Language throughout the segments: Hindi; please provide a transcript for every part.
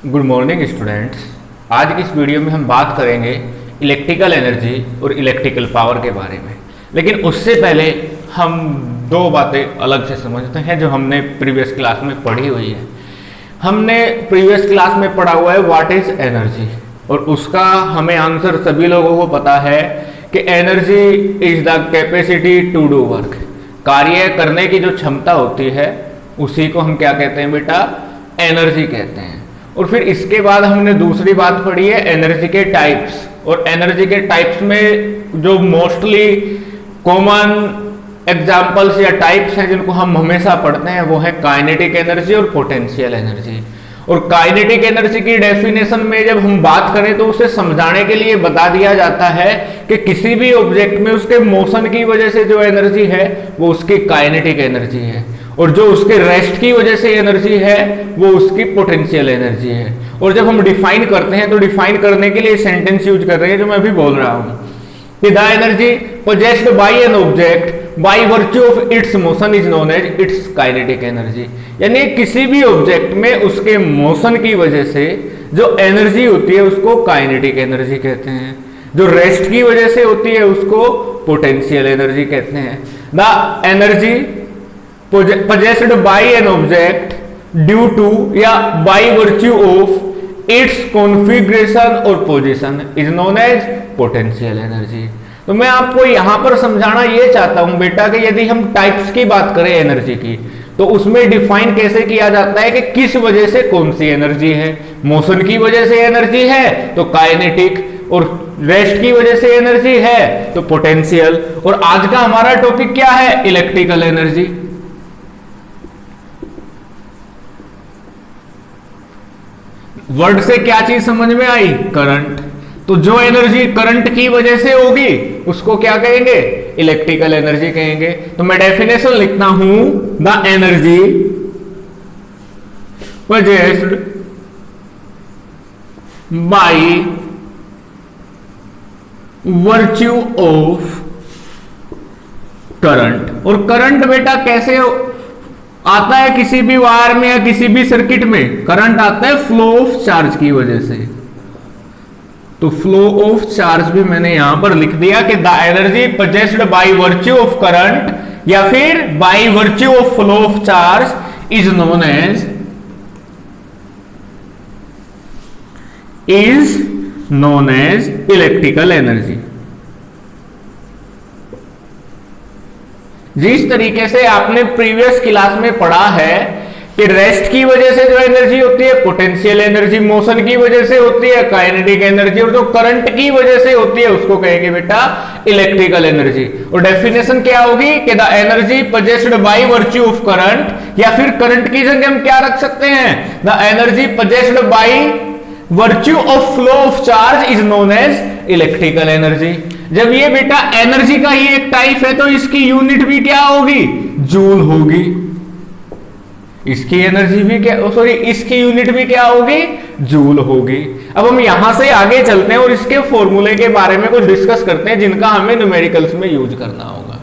Good morning students. आज की इस वीडियो में हम बात करेंगे इलेक्ट्रिकल एनर्जी और इलेक्ट्रिकल पावर के बारे में। लेकिन उससे पहले हम दो बातें अलग से समझते हैं जो हमने प्रीवियस क्लास में पढ़ी हुई है। हमने प्रीवियस क्लास में पढ़ा हुआ है व्हाट इज एनर्जी, और उसका हमें आंसर सभी लोगों को पता है कि energy is the capacity to do work. कार्य करने की जो क्षमता होती है उसी को हम क्या कहते हैं बेटा, एनर्जी कहते हैं। और फिर इसके बाद हमने दूसरी बात पढ़ी है एनर्जी के टाइप्स, और एनर्जी के टाइप्स में जो मोस्टली कॉमन एग्जांपल्स या टाइप्स हैं जिनको हम हमेशा पढ़ते हैं वो है काइनेटिक एनर्जी और पोटेंशियल एनर्जी। और काइनेटिक एनर्जी की डेफिनेशन में जब हम बात करें तो उसे समझाने के लिए बता दिया जाता है कि किसी भी ऑब्जेक्ट में उसके मोशन की वजह से जो एनर्जी है वो उसकी काइनेटिक एनर्जी है, और जो उसके रेस्ट की वजह से एनर्जी है वो उसकी पोटेंशियल एनर्जी है। और जब हम डिफाइन करते हैं तो डिफाइन करने के लिए सेंटेंस यूज कर रहे हैं जो मैं अभी बोल रहा हूं कि the energy possessed by an object by virtue of its motion is known as its kinetic energy. यानी किसी भी ऑब्जेक्ट में उसके मोशन की वजह से जो एनर्जी होती है उसको काइनेटिक एनर्जी कहते हैं, जो रेस्ट की वजह से होती है उसको पोटेंशियल एनर्जी कहते हैं। The energy possessed by an object due to या by virtue of its configuration or position is known as potential energy। तो मैं आपको यहां पर समझाना यह चाहता हूं बेटा कि यदि हम टाइप्स की बात करें एनर्जी की तो उसमें डिफाइन कैसे किया जाता है कि किस वजह से कौन सी एनर्जी है। मोशन की वजह से एनर्जी है तो काइनेटिक, और रेस्ट की वजह से एनर्जी है तो पोटेंशियल। और आज का हमारा टॉपिक क्या है, इलेक्ट्रिकल एनर्जी। वर्ड से क्या चीज समझ में आई, करंट। तो जो एनर्जी करंट की वजह से होगी उसको क्या कहेंगे, इलेक्ट्रिकल एनर्जी कहेंगे। तो मैं डेफिनेशन लिखता हूं, the energy possessed by virtue of current. और करंट बेटा कैसे आता है, किसी भी वायर में या किसी भी सर्किट में करंट आता है फ्लो ऑफ चार्ज की वजह से। तो फ्लो ऑफ चार्ज भी मैंने यहां पर लिख दिया कि the energy possessed by virtue of current या फिर by virtue of flow of charge is known as electrical energy. जिस तरीके से आपने प्रीवियस क्लास में पढ़ा है कि रेस्ट की वजह से जो एनर्जी होती है पोटेंशियल एनर्जी, मोशन की वजह से होती है काइनेटिक एनर्जी, और जो करंट की वजह से होती है उसको कहेंगे बेटा इलेक्ट्रिकल एनर्जी। और डेफिनेशन क्या होगी कि the energy possessed by virtue of current, या फिर करंट की जगह हम क्या रख सकते हैं, the energy possessed by virtue of flow of charge is known as electrical energy. जब ये बेटा एनर्जी का ही एक टाइप है तो इसकी यूनिट भी क्या होगी, जूल होगी। इसकी एनर्जी भी क्या, सॉरी इसकी यूनिट भी क्या होगी, जूल होगी। अब हम यहां से आगे चलते हैं और इसके फॉर्मूले के बारे में कुछ डिस्कस करते हैं जिनका हमें न्यूमेरिकल्स में यूज करना होगा।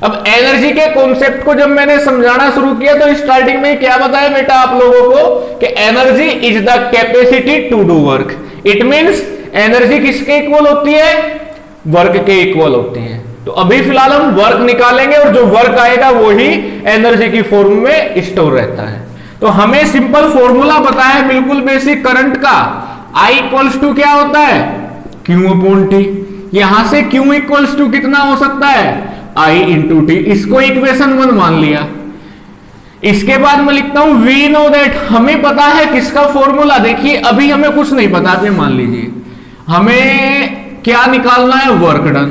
अब एनर्जी के कॉन्सेप्ट को जब मैंने समझाना शुरू किया तो स्टार्टिंग में क्या बताया बेटा आप लोगों को कि energy is the capacity to do work. It means energy किसके इक्वल होती है, वर्क के इक्वल होती है। तो अभी फिलहाल हम वर्क निकालेंगे और जो वर्क आएगा वो ही एनर्जी की फॉर्म में स्टोर रहता है। तो हमें सिंपल फॉर्मूला पता है बिल्कुल बेसिक करंट का, I इक्वल्स टू क्या होता है, Q अपॉन T। यहां से Q इक्वल्स टू कितना हो सकता है, I इंटू टी। इसको इक्वेशन 1 मान लिया। इसके बाद मैं लिखता हूं वी नो दैट, हमें पता है किसका फॉर्मूला। देखिए अभी हमें कुछ नहीं पता, मान लीजिए हमें क्या निकालना है, वर्क डन।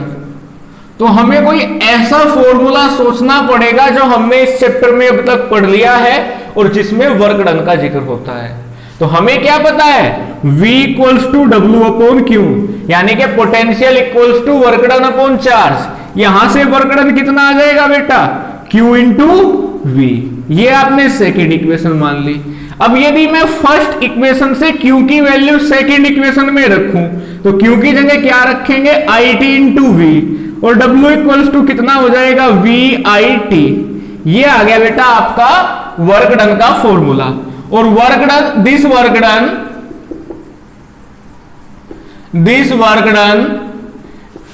तो हमें कोई ऐसा फॉर्मूला सोचना पड़ेगा जो हमने इस चैप्टर में अब तक पढ़ लिया है और जिसमें वर्क डन का जिक्र होता है। तो हमें क्या पता है, V equals to W upon Q, यानी कि potential equals to work done upon charge. यहां से वर्क डन कितना आ जाएगा बेटा, Q इंटू V। ये आपने सेकेंड इक्वेशन मान ली। अब यदि मैं फर्स्ट इक्वेशन से Q की वैल्यू सेकेंड इक्वेशन में रखूं तो Q की जगह क्या रखेंगे, IT इंटू V, और W इक्वल्स टू कितना हो जाएगा, VIT। ये आ गया बेटा आपका वर्क डन का फॉर्मूला। और work done, this work done this work done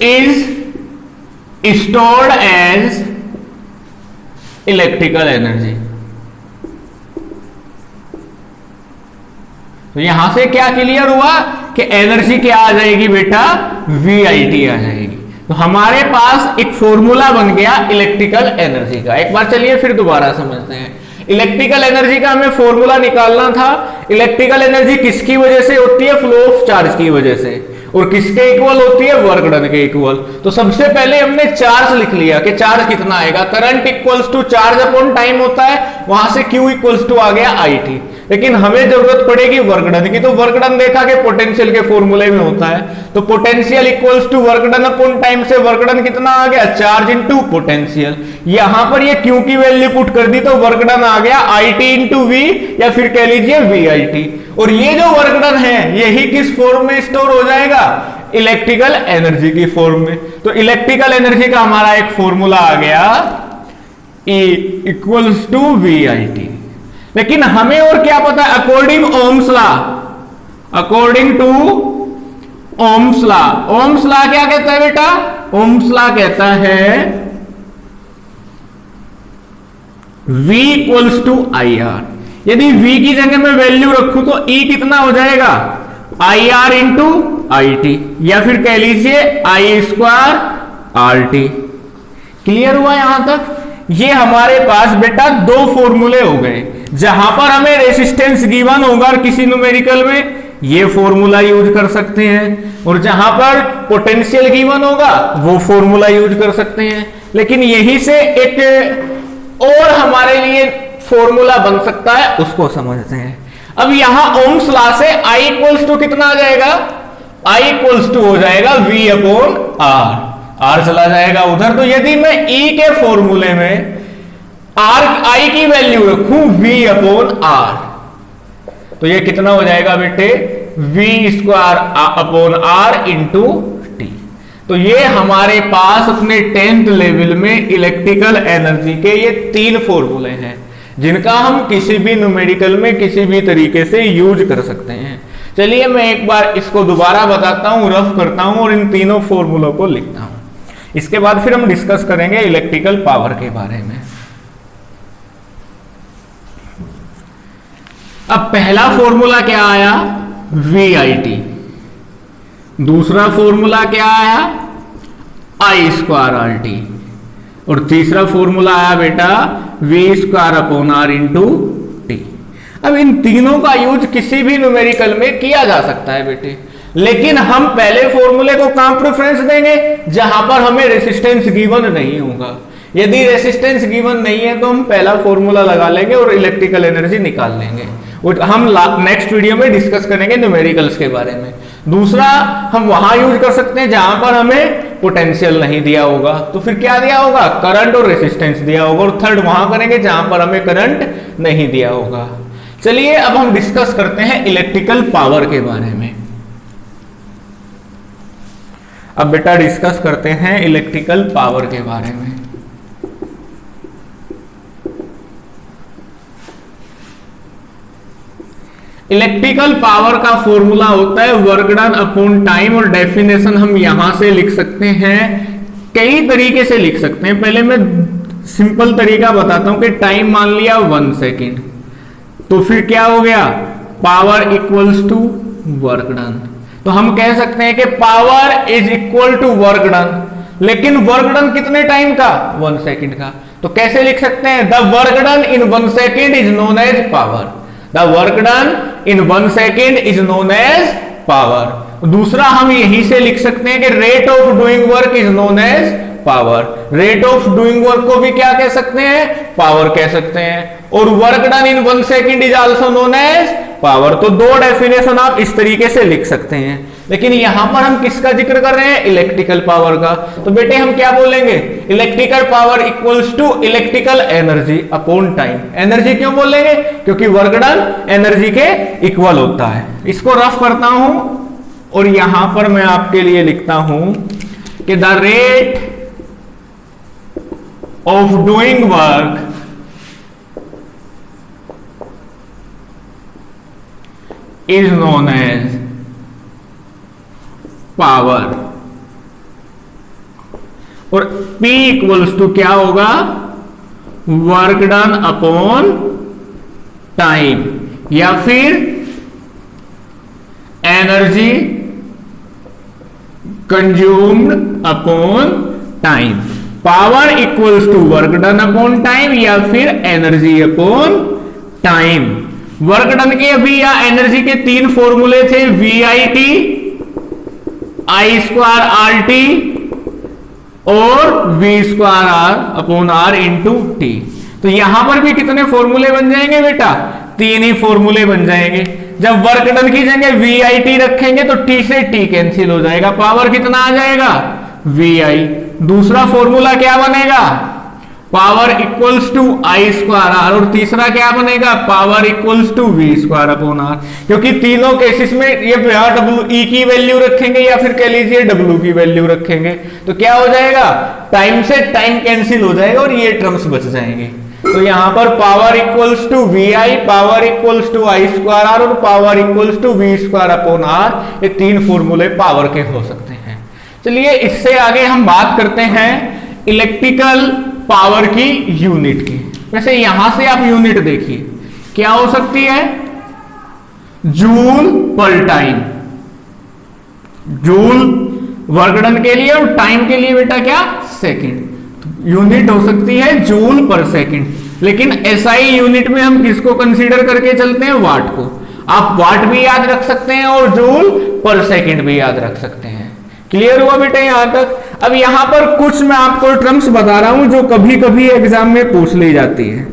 is stored as electrical energy. तो यहां से क्या क्लियर हुआ कि एनर्जी क्या आ जाएगी बेटा, VIT आ जाएगी। तो हमारे पास एक फॉर्मूला बन गया इलेक्ट्रिकल एनर्जी का। एक बार चलिए फिर दोबारा समझते हैं। इलेक्ट्रिकल एनर्जी का हमें फॉर्मूला निकालना था। इलेक्ट्रिकल एनर्जी किसकी वजह से होती है, फ्लो ऑफ चार्ज की वजह से, और किसके इक्वल होती है, वर्क डन के इक्वल। तो सबसे पहले हमने चार्ज लिख लिया कि चार्ज कितना आएगा, current equals to charge upon time होता है, वहां से Q इक्वल्स टू आ गया IT। लेकिन हमें जरूरत पड़ेगी वर्क डन की, तो वर्क डन देखा कि पोटेंशियल के फॉर्मूले में होता है, तो potential equals to work done upon time से वर्क डन कितना आ गया, चार्ज इनटू पोटेंशियल। यहां पर ये Q की वैल्यू पुट कर दी तो वर्क डन आ गया IT इंटू V, या फिर कह लीजिए VIT। और ये जो वर्क डन है यही किस फॉर्म में स्टोर हो जाएगा, इलेक्ट्रिकल एनर्जी की फॉर्म में। तो इलेक्ट्रिकल एनर्जी का हमारा एक फॉर्मूला आ गया E इक्वल्स टू VIT। लेकिन हमें और क्या पता है, according Ohm's law, according to Ohm's law, Ohm's law क्या कहता है बेटा, ओम्स लॉ कहता है V इक्वल्स टू IR। यदि V की जगह में वैल्यू रखूं तो E कितना हो जाएगा, IR इंटू IT, या फिर कह लीजिए I² RT। क्लियर हुआ यहां तक। ये हमारे पास बेटा दो फॉर्मूले हो गए। जहां पर हमें रेसिस्टेंस गिवन होगा किसी न्यूमेरिकल में, ये फॉर्मूला यूज कर सकते हैं, और जहां पर पोटेंशियल गिवन होगा वो फॉर्मूला यूज कर सकते हैं। लेकिन यहीं से एक और हमारे लिए फॉर्मूला बन सकता है, उसको समझते हैं। अब यहां ओम्स लॉ से I इक्वल्स टू कितना आ जाएगा, I इक्वल्स टू हो जाएगा V अपॉन R, R चला जाएगा उधर। तो यदि मैं E के फॉर्मूले में I की वैल्यू रखूं V अपॉन R, तो ये कितना हो जाएगा बेटे, V² upon R into T। तो ये हमारे पास अपने 10th लेवल में इलेक्ट्रिकल एनर्जी के ये 3 फॉर्मूले हैं, जिनका हम किसी भी न्यूमेरिकल में किसी भी तरीके से यूज कर सकते हैं। चलिए मैं एक बार इसको दोबारा बताता हूं, रफ करता हूं और इन तीनों फॉर्मूलों को लिखता हूं। इसके बाद फिर हम डिस्कस करेंगे इलेक्ट्रिकल पावर के बारे में। अब पहला फॉर्मूला क्या आया, VIT। दूसरा फॉर्मूला क्या आया, I² RT। और तीसरा फॉर्मूला आया बेटा V² upon R into T। अब इन तीनों का यूज किसी भी न्यूमेरिकल में किया जा सकता है बेटे, लेकिन हम पहले फॉर्मूले को कहां प्रेफरेंस देंगे, जहां पर हमें रेसिस्टेंस गिवन नहीं होगा। यदि रेसिस्टेंस गिवन नहीं है तो हम पहला फॉर्मूला लगा लेंगे और इलेक्ट्रिकल एनर्जी निकाल लेंगे। और हम नेक्स्ट वीडियो में डिस्कस करेंगे न्यूमेरिकल्स के बारे में। दूसरा हम वहां यूज कर सकते हैं जहां पर हमें पोटेंशियल नहीं दिया होगा, तो फिर क्या दिया होगा, करंट और रेसिस्टेंस दिया होगा। और थर्ड वहां करेंगे जहां पर हमें करंट नहीं दिया होगा। चलिए अब हम डिस्कस करते हैं इलेक्ट्रिकल पावर के बारे में। अब बेटा डिस्कस करते हैं इलेक्ट्रिकल पावर के बारे में। इलेक्ट्रिकल पावर का फॉर्मूला होता है वर्क डन अपॉन टाइम, और डेफिनेशन हम यहां से लिख सकते हैं, कई तरीके से लिख सकते हैं। पहले मैं सिंपल तरीका बताता हूं कि टाइम मान लिया 1 सेकेंड, तो फिर क्या हो गया, power equals to work done. तो हम कह सकते हैं कि power is equal to work done, लेकिन वर्क डन कितने टाइम का, 1 सेकेंड का। तो कैसे लिख सकते हैं, the work done in 1 second is known as power. The work done in 1 second is known as power. दूसरा हम यहीं से लिख सकते हैं कि rate of doing work is known as power. Rate of doing work को भी क्या कह सकते हैं, पावर कह सकते हैं। और work done in 1 second is also known as power. तो दो डेफिनेशन आप इस तरीके से लिख सकते हैं, लेकिन यहां पर हम किसका जिक्र कर रहे हैं, इलेक्ट्रिकल पावर का। तो बेटे हम क्या बोलेंगे, electrical power equals to electrical energy upon time. Energy क्यों बोलेंगे, क्योंकि वर्क डन एनर्जी के इक्वल होता है। इसको रफ करता हूं और यहां पर मैं आपके लिए लिखता हूं कि the rate of doing work is known as power, और P इक्वल्स टू क्या होगा, वर्क डन अपॉन टाइम, या फिर energy consumed upon time. Power equals to work done upon time या फिर energy upon time. Work done के अभी या एनर्जी के तीन फॉर्मूले थे, VIT, I स्क्वायर RT और V square R upon R into T। तो यहां पर भी कितने फॉर्मूले बन जाएंगे बेटा, तीन ही फॉर्मूले बन जाएंगे। जब वर्क डन की जगह VIT रखेंगे तो T से T कैंसिल हो जाएगा, पावर कितना आ जाएगा, VI। दूसरा फॉर्मूला क्या बनेगा, power equals to I square R, और तीसरा क्या बनेगा, power equals to V square upon R। क्योंकि तीनों केसेस में ये E की वैल्यू रखेंगे या फिर कह लीजिए W की वैल्यू रखेंगे, तो क्या हो जाएगा, टाइम से टाइम कैंसिल हो जाएगा और ये टर्म्स बच जाएंगे। तो यहां पर power equals to VI, power equals to I square R और power equals to V square upon R, ये तीन फॉर्मूले पावर के हो सकते हैं। चलिए इससे आगे हम बात करते हैं इलेक्ट्रिकल पावर की यूनिट की। वैसे यहां से आप यूनिट देखिए क्या हो सकती है, जूल पर टाइम, जूल वर्क डन के लिए और टाइम के लिए बेटा क्या, सेकंड। यूनिट हो सकती है जूल पर सेकंड, लेकिन SI यूनिट में हम किसको कंसीडर करके चलते हैं, वाट को। आप वाट भी याद रख सकते हैं और जूल पर सेकंड भी याद रख सकते हैं। क्लियर हुआ बेटा यहां तक। अब यहां पर कुछ मैं आपको टर्म्स बता रहा हूं जो कभी कभी एग्जाम में पूछ ली जाती है।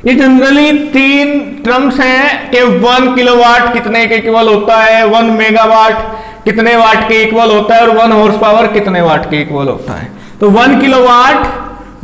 ये जनरली तीन टर्म्स हैं कि 1 किलोवाट कितने के इक्वल होता है, 1 मेगावाट कितने वाट के इक्वल होता है और 1 हॉर्स पावर कितने वाट के इक्वल होता है। तो 1 किलोवाट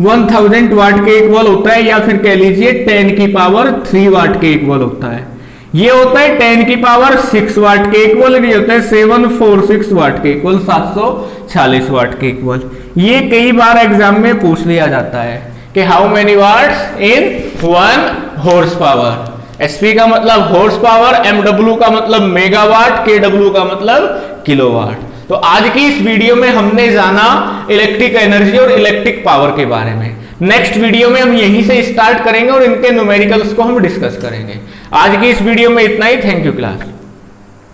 1000 वाट के इक्वल होता है, या फिर कह लीजिए 10 की पावर 3 वाट के इक्वल होता है। ये होता है 10 की पावर 6 वाट के इक्वल, ये होता है 746 वाट के इक्वल, 746 वाट के इक्वल। ये कई बार एग्जाम में पूछ लिया जाता है कि how many watts in 1 horse power. SP का मतलब हॉर्स पावर, MW का मतलब मेगावाट, KW का मतलब किलोवाट। तो आज की इस वीडियो में हमने जाना इलेक्ट्रिक एनर्जी और इलेक्ट्रिक पावर के बारे में। नेक्स्ट वीडियो में हम यहीं से स्टार्ट करेंगे और इनके न्यूमेरिकल्स को हम डिस्कस करेंगे। आज की इस वीडियो में इतना ही। Thank you class.